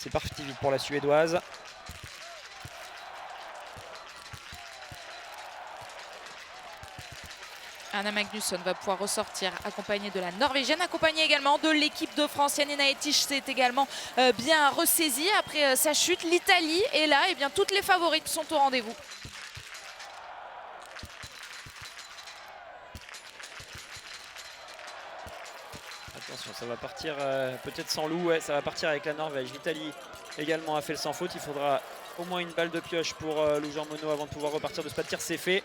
C'est parti vite pour la Suédoise. Anna Magnusson va pouvoir ressortir accompagnée de la Norvégienne, accompagnée également de l'équipe de France. Janina Etich s'est également bien ressaisie après sa chute. L'Italie est là, et bien toutes les favorites sont au rendez-vous. Attention, ça va partir peut-être sans loup, ouais, ça va partir avec la Norvège. L'Italie également a fait le sans faute. Il faudra au moins une balle de pioche pour Lou Jean Monod avant de pouvoir repartir de ce pas de tir, c'est fait.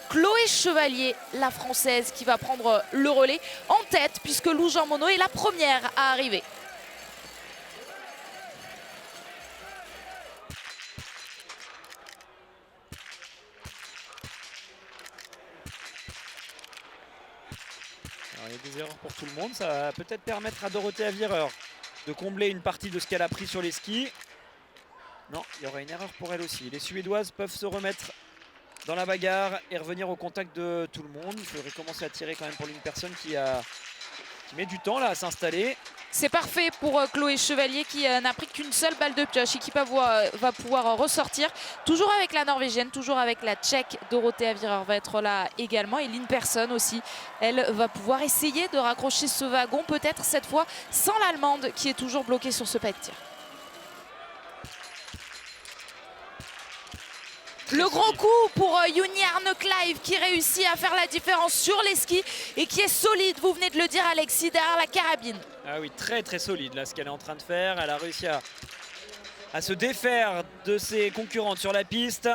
Chloé Chevalier, la Française, qui va prendre le relais en tête, puisque Lou Jean Monod est la première à arriver. Alors, il y a des erreurs pour tout le monde. Ça va peut-être permettre à Dorothea Virer de combler une partie de ce qu'elle a pris sur les skis. Non, il y aura une erreur pour elle aussi. Les Suédoises peuvent se remettre dans la bagarre et revenir au contact de tout le monde. Il faudrait commencer à tirer quand même pour une personne qui met du temps là à s'installer. C'est parfait pour Chloé Chevalier qui n'a pris qu'une seule balle de pioche et qui va pouvoir ressortir. Toujours avec la Norvégienne, toujours avec la Tchèque. Dorothea Virer va être là également. Et Lynn Persson aussi, elle va pouvoir essayer de raccrocher ce wagon. Peut-être cette fois sans l'Allemande qui est toujours bloquée sur ce pas de tir. Le grand coup pour Juni Arne-Clive qui réussit à faire la différence sur les skis et qui est solide, vous venez de le dire Alexis, derrière la carabine. Ah oui, très très solide là ce qu'elle est en train de faire. Elle a réussi à se défaire de ses concurrentes sur la piste.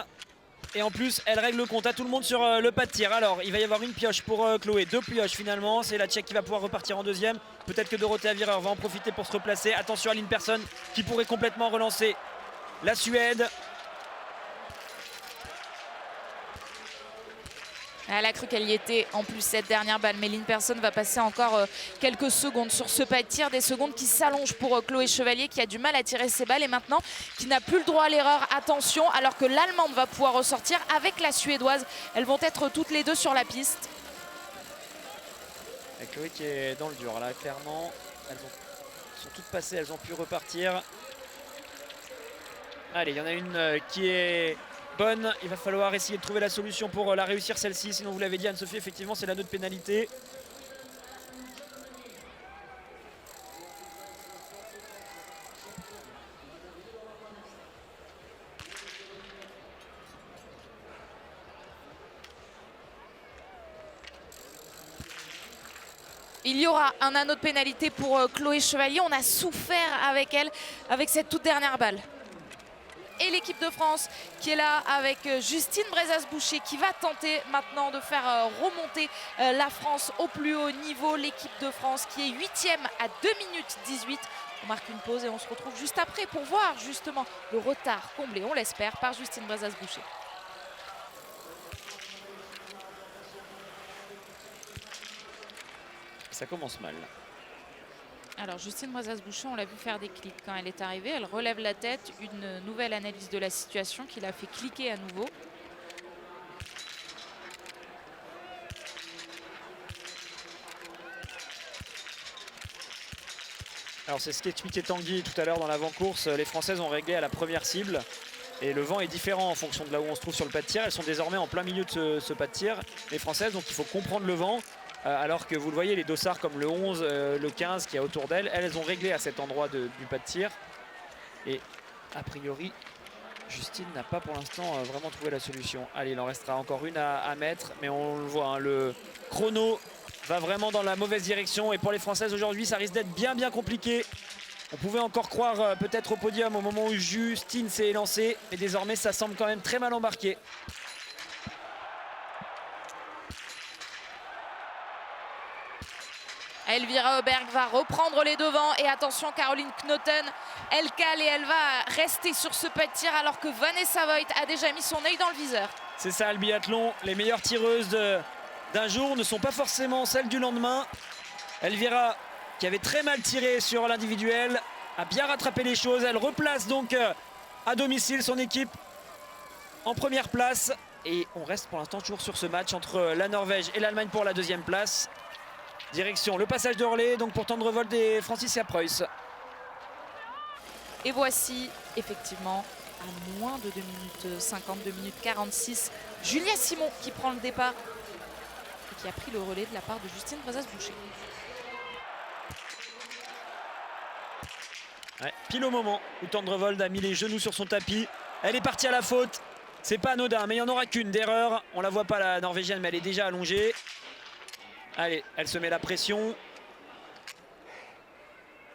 Et en plus, elle règle le compte à tout le monde sur le pas de tir. Alors, il va y avoir une pioche pour Chloé, 2 pioches finalement. C'est la Tchèque qui va pouvoir repartir en deuxième. Peut-être que Dorothea Virer va en profiter pour se replacer. Attention à Lynn Persson qui pourrait complètement relancer la Suède. Elle a cru qu'elle y était en plus cette dernière balle, mais Lynn Persson va passer encore quelques secondes sur ce pas de tir, des secondes qui s'allongent pour Chloé Chevalier qui a du mal à tirer ses balles et maintenant qui n'a plus le droit à l'erreur. Attention, alors que l'Allemande va pouvoir ressortir avec la Suédoise. Elles vont être toutes les deux sur la piste. Et Chloé qui est dans le dur là, clairement. Elles sont toutes passées, elles ont pu repartir. Allez, il y en a une qui est bonne. Il va falloir essayer de trouver la solution pour la réussir celle-ci. Sinon, vous l'avez dit Anne-Sophie, effectivement, c'est la note pénalité. Il y aura un anneau de pénalité pour Chloé Chevalier. On a souffert avec elle, avec cette toute dernière balle. Et l'équipe de France qui est là avec Justine Brezas-Boucher qui va tenter maintenant de faire remonter la France au plus haut niveau. L'équipe de France qui est 8e à 2 minutes 18. On marque une pause et on se retrouve juste après pour voir justement le retard comblé, on l'espère, par Justine Brezas-Boucher. Ça commence mal. Alors Justine Brezas-Boucher, on l'a vu faire des clics quand elle est arrivée. Elle relève la tête, une nouvelle analyse de la situation qui l'a fait cliquer à nouveau. Alors c'est ce qu'expliquait Tanguy tout à l'heure dans l'avant-course. Les Françaises ont réglé à la première cible. Et le vent est différent en fonction de là où on se trouve sur le pas de tir. Elles sont désormais en plein milieu de ce pas de tir, les Françaises. Donc il faut comprendre le vent. Alors que vous le voyez, les dossards comme le 11, le 15 qui est autour d'elles, elles ont réglé à cet endroit du pas de tir. Et a priori, Justine n'a pas pour l'instant vraiment trouvé la solution. Allez, il en restera encore une à mettre. Mais on le voit, hein, le chrono va vraiment dans la mauvaise direction. Et pour les Françaises aujourd'hui, ça risque d'être bien compliqué. On pouvait encore croire peut-être au podium au moment où Justine s'est élancée. Et désormais, ça semble quand même très mal embarqué. Elvira Auberg va reprendre les devants et attention, Caroline Knoten, elle cale et elle va rester sur ce pas de tir alors que Vanessa Voigt a déjà mis son œil dans le viseur. C'est ça le biathlon, les meilleures tireuses d'un jour ne sont pas forcément celles du lendemain. Elvira qui avait très mal tiré sur l'individuel a bien rattrapé les choses, elle replace donc à domicile son équipe en première place et on reste pour l'instant toujours sur ce match entre la Norvège et l'Allemagne pour la deuxième place. Direction le passage de relais donc pour Tendrevold et Francis Preuss. Et voici effectivement à moins de 2 minutes 50, 2 minutes 46, Julia Simon qui prend le départ et qui a pris le relais de la part de Justine Brezas-Boucher. Ouais, pile au moment où Tendrevold a mis les genoux sur son tapis. Elle est partie à la faute. C'est pas anodin, mais il n'y en aura qu'une d'erreur. On la voit pas, la norvégienne, mais elle est déjà allongée. Allez, elle se met la pression.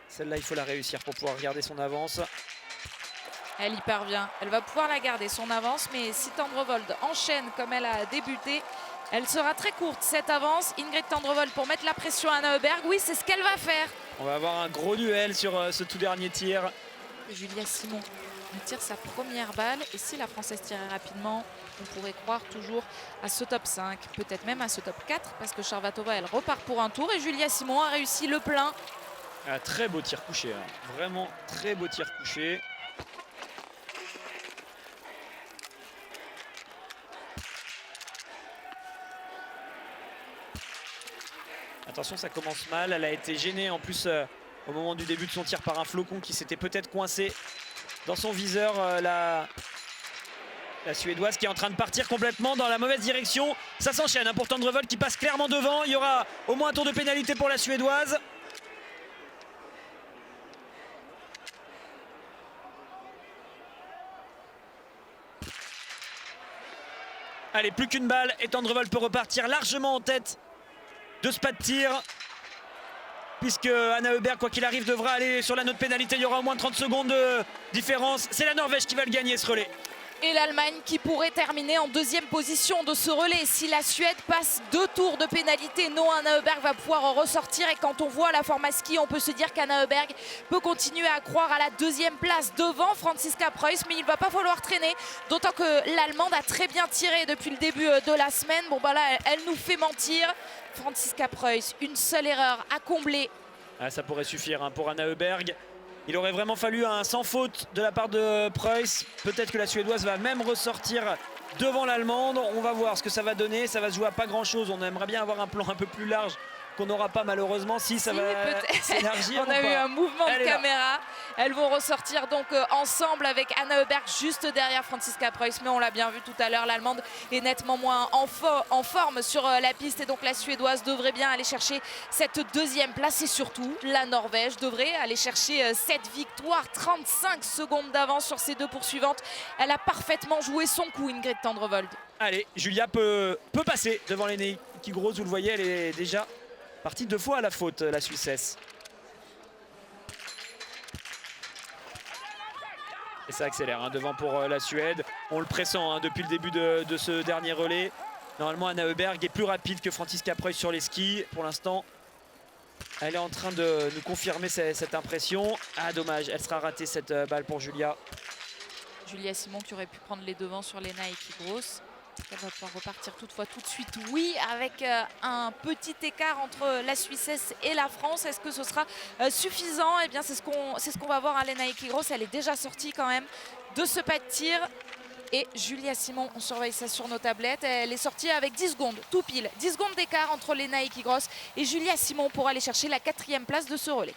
Celle-là, il faut la réussir pour pouvoir garder son avance. Elle y parvient. Elle va pouvoir la garder, son avance. Mais si Tendrevold enchaîne comme elle a débuté, elle sera très courte, cette avance. Ingrid Tendrevold pour mettre la pression à Anna Heuberg. Oui, c'est ce qu'elle va faire. On va avoir un gros duel sur ce tout dernier tir. Julia Simon tire sa première balle. Et si la Française tirait rapidement, on pourrait croire toujours à ce top 5. Peut-être même à ce top 4. Parce que Charvatova, elle repart pour un tour. Et Julia Simon a réussi le plein. Un très beau tir couché. Hein. Vraiment très beau tir couché. Attention, ça commence mal. Elle a été gênée en plus au moment du début de son tir par un flocon qui s'était peut-être coincé dans son viseur. La Suédoise qui est en train de partir complètement dans la mauvaise direction. Ça s'enchaîne hein, pour Tendrevold qui passe clairement devant. Il y aura au moins un tour de pénalité pour la Suédoise. Allez, plus qu'une balle et Tendrevold peut repartir largement en tête de ce pas de tir. Puisque Anna Heuberg, quoi qu'il arrive, devra aller sur la note pénalité. Il y aura au moins 30 secondes de différence. C'est la Norvège qui va le gagner, ce relais. Et l'Allemagne qui pourrait terminer en deuxième position de ce relais. Si la Suède passe 2 tours de pénalité, non, Anna Heuberg va pouvoir en ressortir. Et quand on voit la format ski, on peut se dire qu'Anna Heuberg peut continuer à croire à la deuxième place devant Franziska Preuss. Mais il ne va pas falloir traîner, d'autant que l'Allemande a très bien tiré depuis le début de la semaine. Bon bah là, elle nous fait mentir. Franziska Preuss, une seule erreur à combler. Ah, ça pourrait suffire hein, pour Anna Heuberg. Il aurait vraiment fallu un sans faute de la part de Preuss. Peut-être que la Suédoise va même ressortir devant l'Allemande. On va voir ce que ça va donner. Ça va se jouer à pas grand-chose. On aimerait bien avoir un plan un peu plus large qu'on n'aura pas malheureusement. Si ça va s'élargir. On a eu un mouvement de caméra. Elles vont ressortir donc ensemble avec Anna Heuberg juste derrière Franziska Preuss. Mais on l'a bien vu tout à l'heure, l'Allemande est nettement moins en forme sur la piste. Et donc la Suédoise devrait bien aller chercher cette deuxième place. Et surtout, la Norvège devrait aller chercher cette victoire. 35 secondes d'avance sur ces 2 poursuivantes. Elle a parfaitement joué son coup, Ingrid Tendrevold. Allez, Julia peut passer devant l'aînée qui grosse. Vous le voyez, elle est déjà partie 2 fois à la faute, la Suissesse. Et ça accélère hein, devant pour la Suède. On le pressent hein, depuis le début de ce dernier relais. Normalement, Anna Heuberg est plus rapide que Franziska Preuss sur les skis. Pour l'instant, elle est en train de nous confirmer cette impression. Ah, dommage, elle sera ratée cette balle pour Julia. Julia Simon qui aurait pu prendre les devants sur Lena Ekigros. Elle va pouvoir repartir toutefois tout de suite, oui, avec un petit écart entre la Suissesse et la France. Est-ce que ce sera suffisant? Eh bien, c'est ce qu'on va voir à Lena Ekigros. Elle est déjà sortie quand même de ce pas de tir. Et Julia Simon, on surveille ça sur nos tablettes. Elle est sortie avec 10 secondes, tout pile. 10 secondes d'écart entre Lena Ekigros et Julia Simon pour aller chercher la 4e place de ce relais.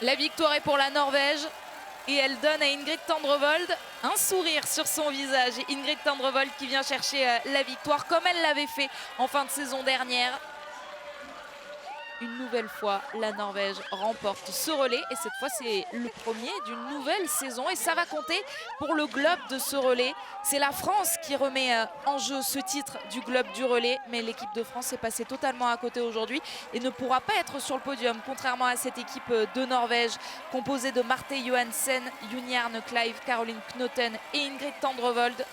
La victoire est pour la Norvège. Et elle donne à Ingrid Tendrevold un sourire sur son visage. Et Ingrid Tendrevold qui vient chercher la victoire comme elle l'avait fait en fin de saison dernière. Une nouvelle fois, la Norvège remporte ce relais. Et cette fois, c'est le premier d'une nouvelle saison. Et ça va compter pour le globe de ce relais. C'est la France qui remet en jeu ce titre du globe du relais. Mais l'équipe de France est passée totalement à côté aujourd'hui et ne pourra pas être sur le podium. Contrairement à cette équipe de Norvège composée de Marte Johansen, Junjarne Kleiv, Caroline Knoten et Ingrid Tendrevold.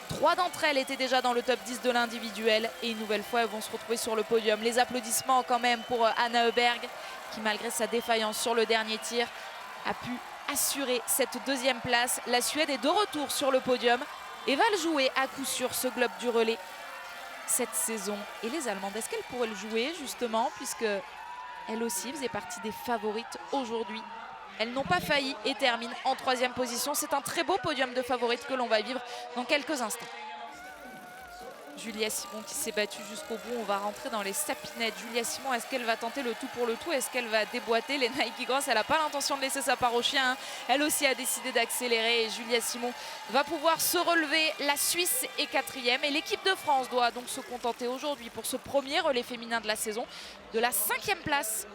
3 d'entre elles étaient déjà dans le top 10 de l'individuel et une nouvelle fois elles vont se retrouver sur le podium. Les applaudissements quand même pour Anna Heuberg qui malgré sa défaillance sur le dernier tir a pu assurer cette 2e place. La Suède est de retour sur le podium et va le jouer à coup sûr ce globe du relais cette saison. Et les Allemandes, est-ce qu'elles pourraient le jouer justement puisque elles aussi faisaient partie des favorites aujourd'hui? Elles n'ont pas failli et terminent en 3e position. C'est un très beau podium de favorites que l'on va vivre dans quelques instants. Julia Simon qui s'est battue jusqu'au bout. On va rentrer dans les sapinettes. Julia Simon, est-ce qu'elle va tenter le tout pour le tout? Est-ce qu'elle va déboîter? Lena Hickey-Gross, elle n'a pas l'intention de laisser sa part au chien. Hein. Elle aussi a décidé d'accélérer et Julia Simon va pouvoir se relever. La Suisse est 4e et l'équipe de France doit donc se contenter aujourd'hui pour ce premier relais féminin de la saison de la 5e place.